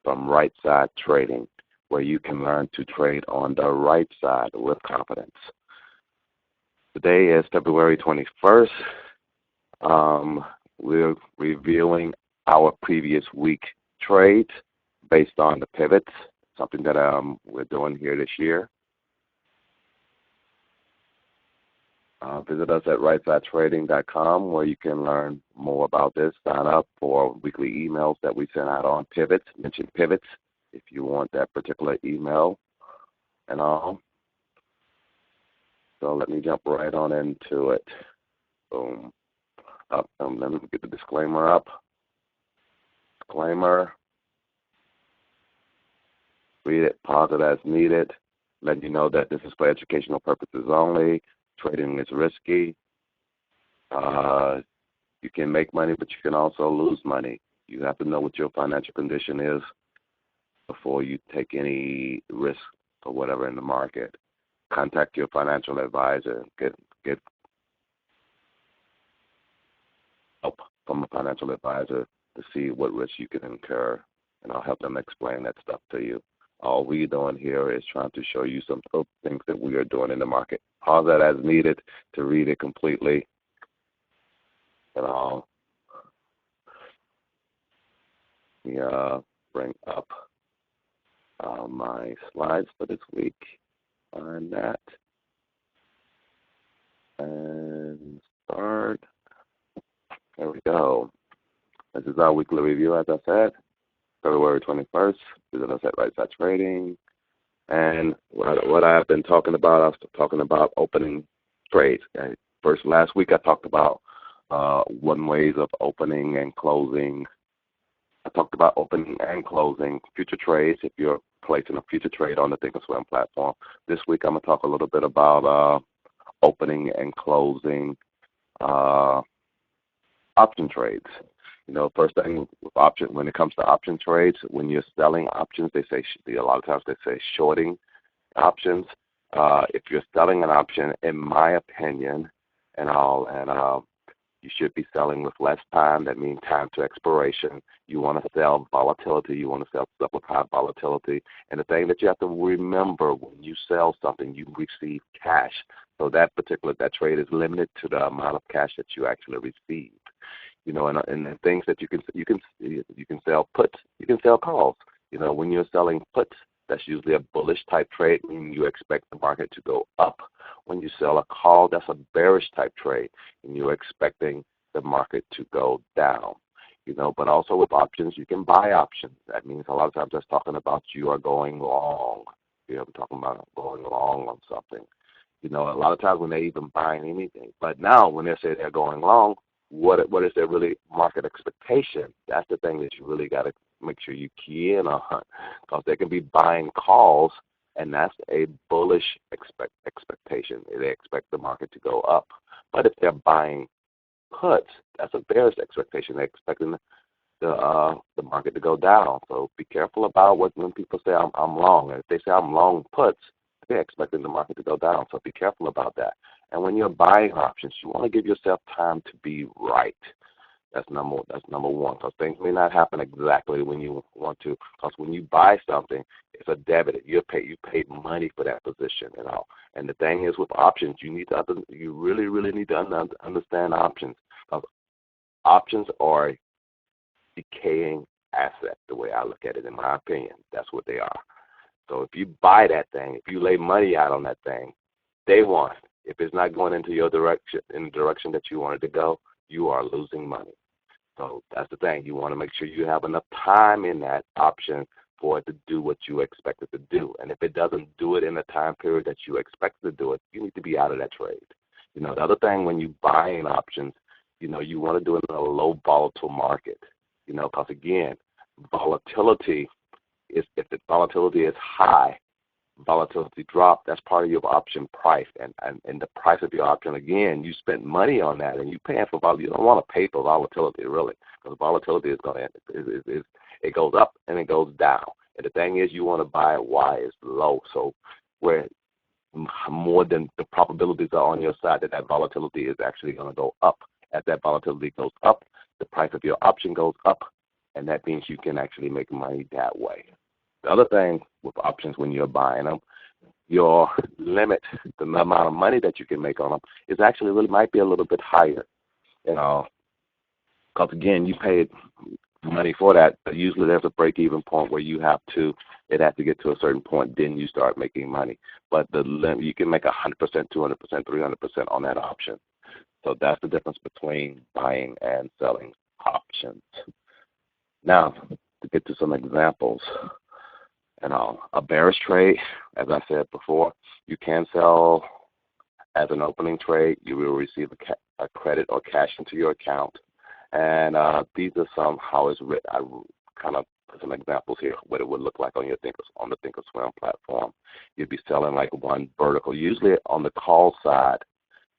from Right Side Trading, where you can learn to trade on the right side with confidence. Today is February 21st. We're reviewing our previous week trades based on the pivots, something that we're doing here this year. Visit us at rightsidetrading.com where you can learn more about this. Sign up for weekly emails that we send out on pivots. Mention pivots if you want that particular email and all. So let me jump right on into it. Boom. Let me get the disclaimer up. Disclaimer. Read it, pause it as needed. Let you know that this is for educational purposes only. Trading is risky. You can make money, but you can also lose money. You have to know what your financial condition is before you take any risk or whatever in the market. Contact your financial advisor. Get help from a financial advisor to see what risk you can incur, and I'll help them explain that stuff to you. All we're doing here is trying to show you some things that we are doing in the market. Pause that as needed to read it completely. And I'll bring up my slides for this week. Find that and start. There we go. This is our weekly review, as I said. February 21st. Visit us at Right Side Trading. And what I've been talking about, I was talking about opening trades. Last week I talked about one ways of opening and closing. I talked about opening and closing future trades if you're placing a future trade on the Thinkorswim platform. This week I'm going to talk a little bit about opening and closing option trades. You know, first thing with option, when it comes to option trades, when you're selling options, they say a lot of times they say shorting options. If you're selling an option, in my opinion, you should be selling with less time. That means time to expiration. You want to sell volatility. You want to sell stuff with high volatility. And the thing that you have to remember when you sell something, you receive cash. So that trade is limited to the amount of cash that you actually receive. You know, and the things that you can sell puts, you can sell calls. You know, when you're selling puts, that's usually a bullish type trade, meaning you expect the market to go up. When you sell a call, that's a bearish type trade, and you're expecting the market to go down. You know, but also with options, you can buy options. That means a lot of times that's talking about you are going long. I'm talking about going long on something. You know, a lot of times when they're even buying anything. But now when they say they're going long, what is their really market expectation? That's the thing that you really got to make sure you key in on, because they can be buying calls, and that's a bullish expectation. They expect the market to go up. But if they're buying puts, that's a bearish expectation. They're expecting the market to go down. So be careful about when people say I'm long. And if they say I'm long puts, they're expecting the market to go down. So be careful about that. And when you're buying options, you want to give yourself time to be right. That's number one, because things may not happen exactly when you want to. Because when you buy something, it's a debit. You paid money for that position and all. And the thing is, with options, you really need to understand options, because options are decaying assets. The way I look at it, in my opinion, that's what they are. So if you buy that thing, if you lay money out on that thing, day one, if it's not going into your direction, in the direction that you want it to go, you are losing money. So that's the thing. You want to make sure you have enough time in that option for it to do what you expect it to do. And if it doesn't do it in the time period that you expect it to do it, you need to be out of that trade. You know, the other thing when you buy in options, you know, you want to do it in a low volatile market. You know, because again, volatility is, if the volatility is high, volatility drop, that's part of your option price. And the price of your option, again, you spent money on that, and you're paying for volatility. You don't want to pay for volatility, really, because volatility is going to, it goes up and it goes down. And the thing is, you want to buy it while it's low. So where more than the probabilities are on your side that volatility is actually going to go up. As that volatility goes up, the price of your option goes up, and that means you can actually make money that way. The other thing with options when you're buying them, your limit, the amount of money that you can make on them, is actually really might be a little bit higher, you know, because again, you paid money for that, but usually there's a break-even point where it has to get to a certain point, then you start making money. But you can make 100%, 200%, 300% on that option. So that's the difference between buying and selling options. Now, to get to some examples, a bearish trade, as I said before, you can sell as an opening trade. You will receive a credit or cash into your account. And these are some how it's written. I kind of put some examples here what it would look like on the Thinkorswim platform. You'd be selling like one vertical. Usually on the call side,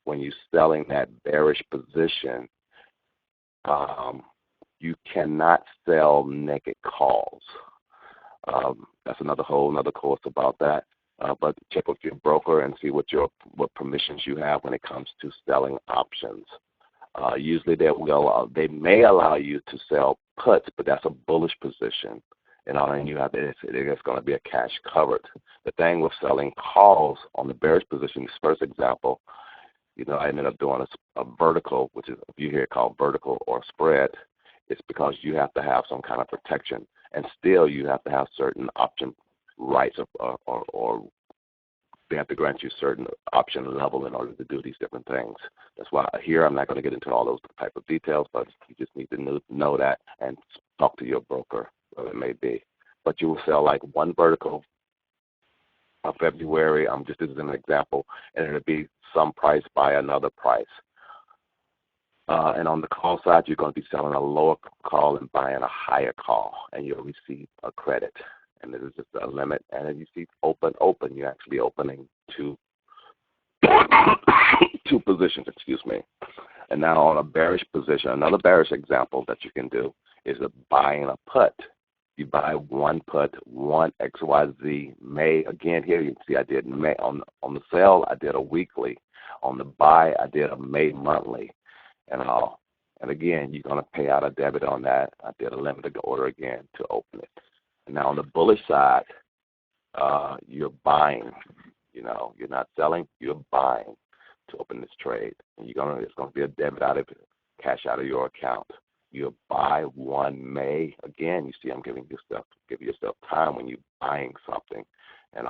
when you're selling that bearish position, you cannot sell naked calls. That's another course about that. But check with your broker and see what permissions you have when it comes to selling options. Usually they may allow you to sell puts, but that's a bullish position. And you have it's going to be a cash covered. The thing with selling calls on the bearish position, this first example, I ended up doing a vertical, which is, if you hear it called vertical or spread, it's because you have to have some kind of protection, and still you have to have certain option rights or they have to grant you certain option level in order to do these different things. That's why here I'm not going to get into all those type of details, but you just need to know that and talk to your broker, whatever it may be. But you will sell like one vertical of February. Just as an example, and it'll be some price by another price. And on the call side, you're going to be selling a lower call and buying a higher call, and you'll receive a credit. And this is just a limit. And as you see open, you're actually opening two positions, excuse me. And now on a bearish position, another bearish example that you can do is buying a put. You buy one put, one XYZ May. Again, here you can see I did May. On the sell, I did a weekly. On the buy, I did a May monthly. And again, you're going to pay out a debit on that. I did a limited order again to open it. And now on the bullish side, you're buying. You're not selling, you're buying to open this trade. And it's going to be a debit cash out of your account. You buy one May. Again, you see I'm giving yourself time when you're buying something. And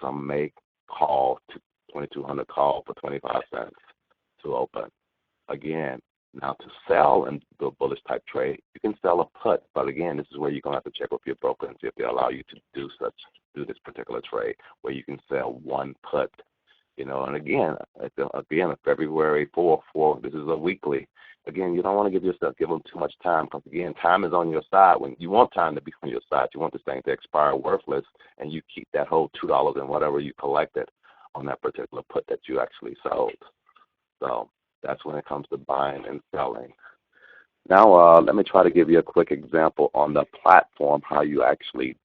some may call to 2,200 call for 25 cents to open. Again, now to sell and do a bullish type trade, you can sell a put, but again, this is where you're going to have to check with your broker and see if they allow you to do this particular trade where you can sell one put. And again, February 4th, this is a weekly. Again, you don't want to give them too much time because, again, time is on your side. When you want time to be on your side, you want this thing to expire worthless, and you keep that whole $2 and whatever you collected on that particular put that you actually sold. So that's when it comes to buying and selling. Now, let me try to give you a quick example on the platform how you actually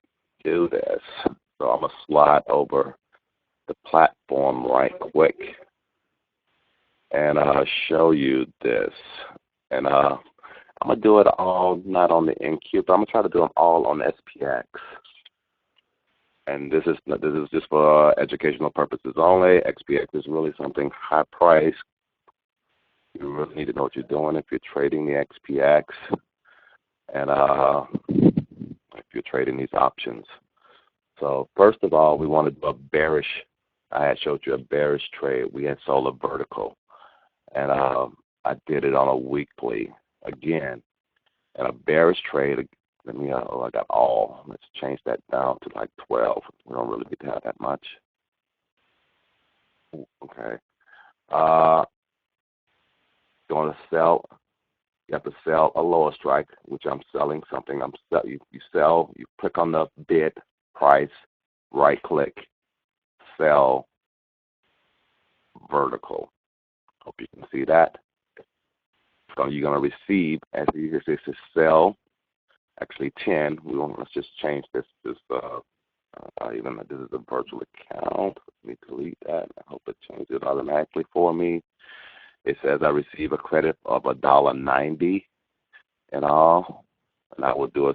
do this. So I'm going to slide over the platform right quick and show you this. And I'm going to do it all not on the NQ, but I'm going to try to do them all on SPX. And this is just for educational purposes only. XPX is really something high price. You really need to know what you're doing if you're trading the XPX and if you're trading these options. So first of all, we want to do a bearish. I had showed you a bearish trade. We had sold a vertical, and I did it on a weekly again. And a bearish trade. I got all. Let's change that down to like 12. We don't really get to have that much. Okay. You want to sell. You have to sell a lower strike, which I'm selling something. You sell. You click on the bid price, right click, sell vertical. Hope you can see that. So you're going to receive, as you can see, it says sell. Actually 10. Let's just change this. This is a virtual account. Let me delete that. I hope it changes it automatically for me. It says I receive a credit of $1.90 and all. and I will do a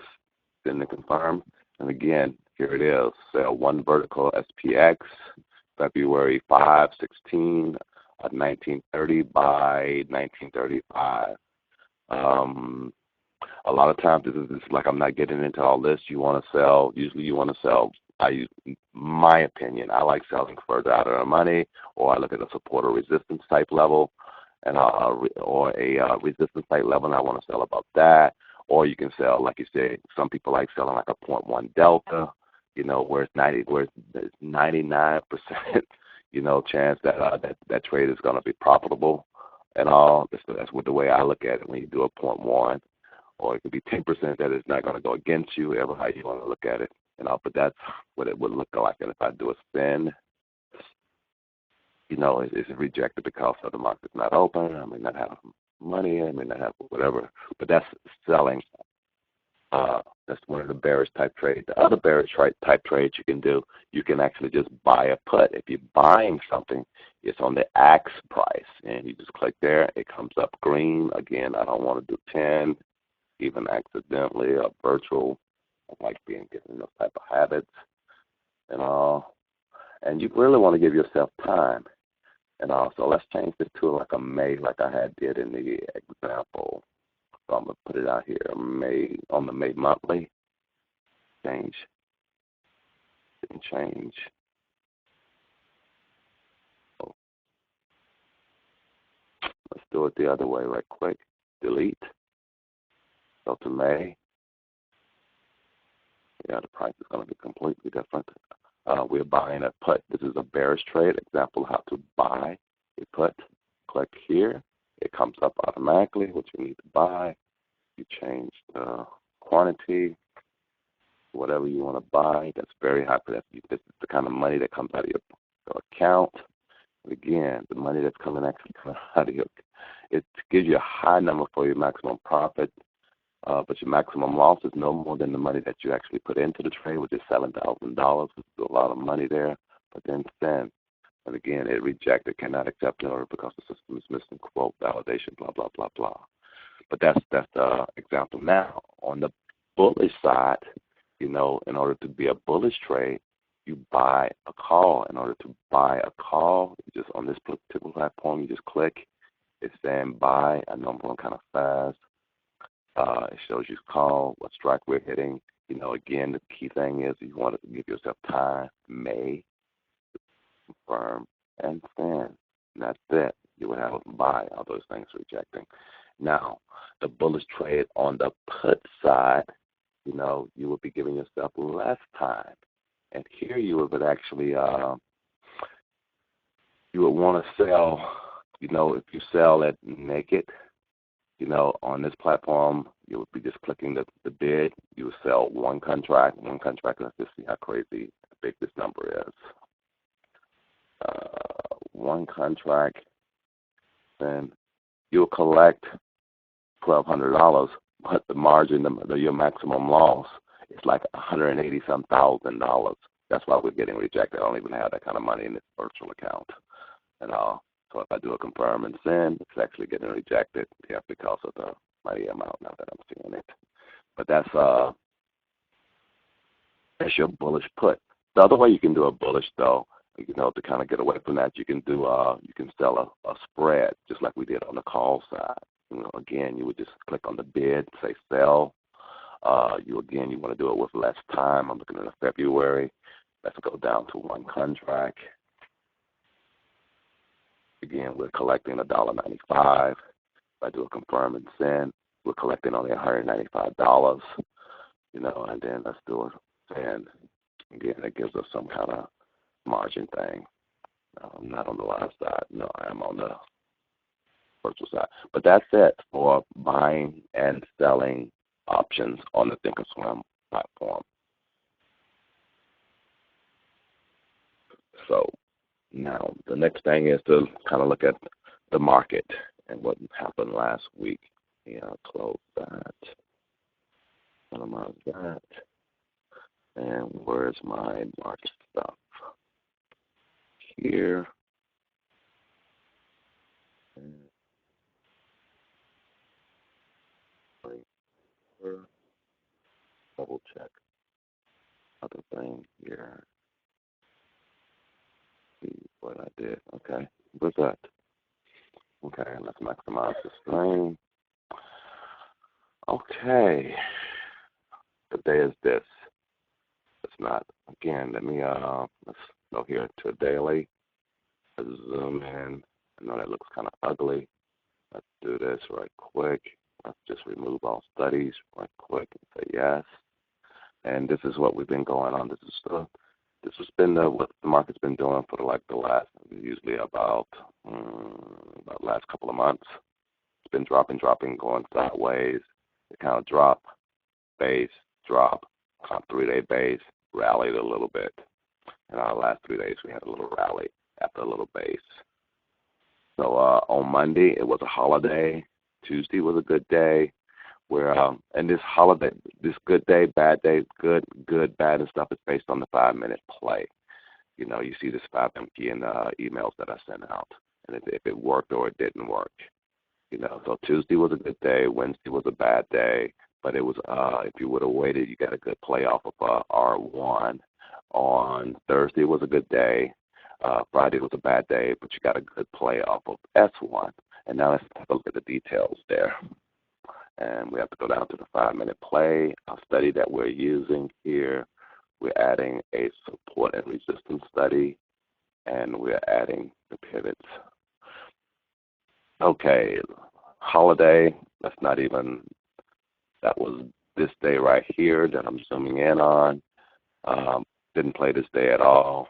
send and confirm. And again, here it is. Sell one vertical SPX, February 5, 16, 1930 by 1935. A lot of times this is like I'm not getting into all this. You want to sell, usually you want to sell, my opinion, I like selling further out of the money, or I look at a support or resistance type level, and or a resistance type level, and I want to sell above that. Or you can sell, like you said, some people like selling like a .1 delta, where it's 99%, chance that that trade is going to be profitable and all. That's what the way I look at it when you do a .1. Or it could be 10% that it's not going to go against you, ever how you want to look at it. But that's what it would look like. And if I do a spin, it's rejected because the market's not open. I may not have money. I may not have whatever. But that's selling. That's one of the bearish type trades. The other bearish type trades you can do, you can actually just buy a put. If you're buying something, it's on the axe price. And you just click there. It comes up green. Again, I don't want to do 10. Even accidentally, or virtual. I like being given those type of habits and all. And you really want to give yourself time and all. So let's change this to like a May, like I had did in the example. So I'm going to put it out here, May, on the May monthly. Change. So let's do it the other way right quick. Delete. Go to May. Yeah, the price is going to be completely different. We're buying a put. This is a bearish trade. Example how to buy a put. Click here. It comes up automatically what you need to buy. You change the quantity, whatever you want to buy. That's very high. This is the kind of money that comes out of your account. And again, the money that's coming actually out of it gives you a high number for your maximum profit. But your maximum loss is no more than the money that you actually put into the trade, which is $7,000, which is a lot of money there. But then send. And again, it rejected, cannot accept the order because the system is missing quote validation, blah, blah, blah, blah. But that's the example. Now, on the bullish side, in order to be a bullish trade, you buy a call. In order to buy a call, you just on this particular platform, you just click. It's saying buy. I know I'm going kind of fast. It shows you call, what strike we're hitting. Again, the key thing is you want to give yourself time, May, confirm, and send. And that's it. You would have a buy, all those things rejecting. Now, the bullish trade on the put side, you would be giving yourself less time. And here you would actually, you would want to sell, if you sell at naked, on this platform, you would be just clicking the bid. You would sell one contract. Let's just see how crazy big this number is. One contract, then you'll collect $1,200, but the margin, your maximum loss, is like $180-some thousand. That's why we're getting rejected. I don't even have that kind of money in this virtual account and all. So if I do a confirm and send, it's actually getting rejected, because of the money amount now that I'm seeing it. But that's your bullish put. The other way you can do a bullish, though, to kind of get away from that, you can sell a spread, just like we did on the call side. Again, you would just click on the bid, say sell. You want to do it with less time. I'm looking at February. Let's go down to one contract. Again, we're collecting $1.95. If I do a confirm and send, we're collecting only $195. And then let's do a send. Again, it gives us some kind of margin thing. I'm not on the live side. No, I am on the virtual side. But that's it for buying and selling options on the Thinkorswim platform. So now the next thing is to kind of look at the market and what happened last week. I'll close that. Minimize that. And where's my market stuff? Here. other thing here. See what I did. Okay, what's that? Okay, let's maximize the screen. Okay, the day is this. It's not. Again, let's go here to daily. Let's zoom in. I know that looks kind of ugly. Let's do this right quick. Let's just remove all studies right quick and say yes. And this is what we've been going on. This has been what the market's been doing for the last, usually about last couple of months. It's been dropping, going sideways. It kind of drop, base, drop, kind of 3-day base, rallied a little bit. In our last 3 days, we had a little rally after a little base. So on Monday, it was a holiday. Tuesday was a good day. And this holiday, this good day, bad day, good, bad, and stuff is based on the 5-minute play. You know, you see this 5 key in the emails that I sent out, and if it worked or it didn't work. You know, so Tuesday was a good day. Wednesday was a bad day, but it was if you would have waited, you got a good play off of R1. On Thursday was a good day. Friday was a bad day, but you got a good play off of S1. And now let's take a look at the details there. And we have to go down to the 5-minute play. Our study that we're using here, we're adding a support and resistance study, and we're adding the pivots. Okay, holiday, that was this day right here that I'm zooming in on. Didn't play this day at all.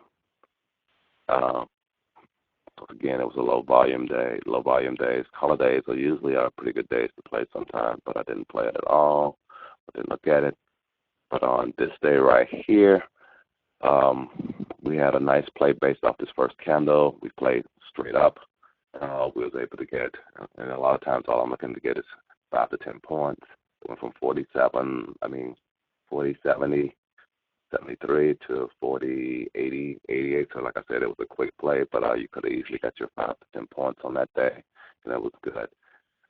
Again, it was a low volume day. Low volume days. Holidays are usually pretty good days to play sometimes, but I didn't play it at all. I didn't look at it. But on this day right here, we had a nice play based off this first candle. We played straight up. We was able to get, and a lot of times all I'm looking to get is 5 to 10 points. It went from 40, 70, 73 to 40, 80, 88. So like I said, it was a quick play, but you could have easily got your 5 to 10 points on that day, and that was good.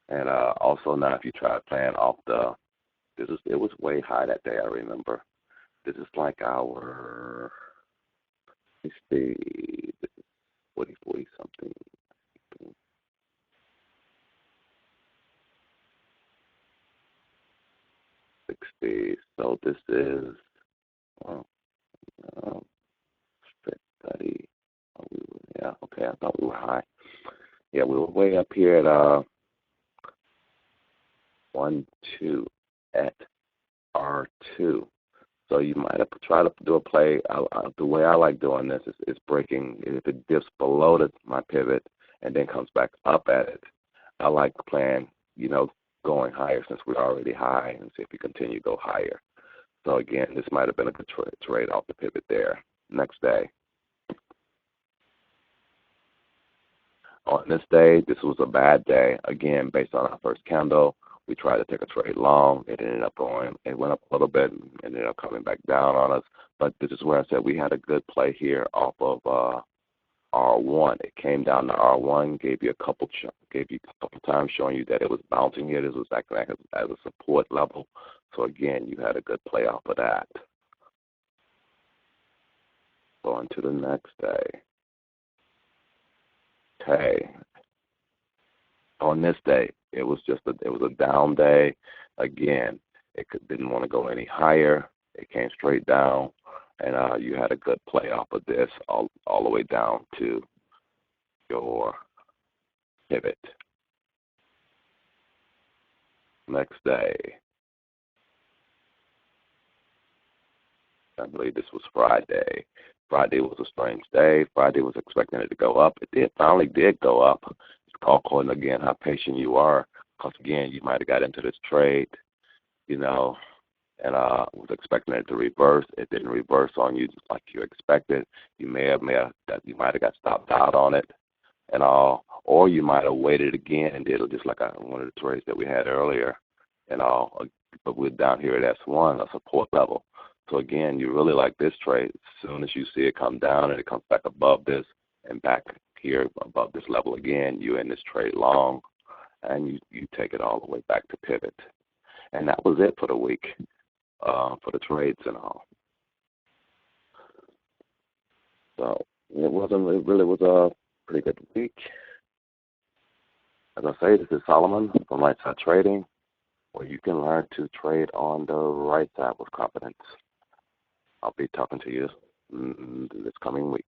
And also now if you try playing off it was way high that day, I remember. This is like our, let's see, this is 40 something. 60. So this is, fit study. Yeah, okay, I thought we were high. Yeah, we were way up here at 1, 2 at R2. So you might have to try to do a play. The way I like doing this is breaking. If it dips below my pivot and then comes back up at it, I like playing, going higher since we're already high and see if we continue to go higher. So again, this might have been a good trade off the pivot there. Next day. On this day, this was a bad day. Again, based on our first candle, we tried to take a trade long. It ended up it went up a little bit and ended up coming back down on us. But this is where I said we had a good play here off of R1. It came down to R1, gave you a couple times showing you that it was bouncing here. This was acting as a support level. So again, you had a good play off of that. Going to the next day. Okay. On this day, it was a down day. Again, didn't want to go any higher. It came straight down, and you had a good play off of this all the way down to your pivot. Next day, I believe this was Friday. Friday was a strange day. Friday was expecting it to go up. It finally did go up. It's all according, again, how patient you are. Because, again, you might have got into this trade, and was expecting it to reverse. It didn't reverse on you just like you expected. You might have got stopped out on it and all, or you might have waited again and did it just like one of the trades that we had earlier and all. But we're down here at S1, a support level. So again, you really like this trade. As soon as you see it come down and it comes back above this and back here above this level again, you're in this trade long, and you take it all the way back to pivot. And that was it for the week, for the trades and all. It really was a pretty good week. As I say, this is Solomon from Right Side Trading, where you can learn to trade on the right side with confidence. I'll be talking to you this coming week.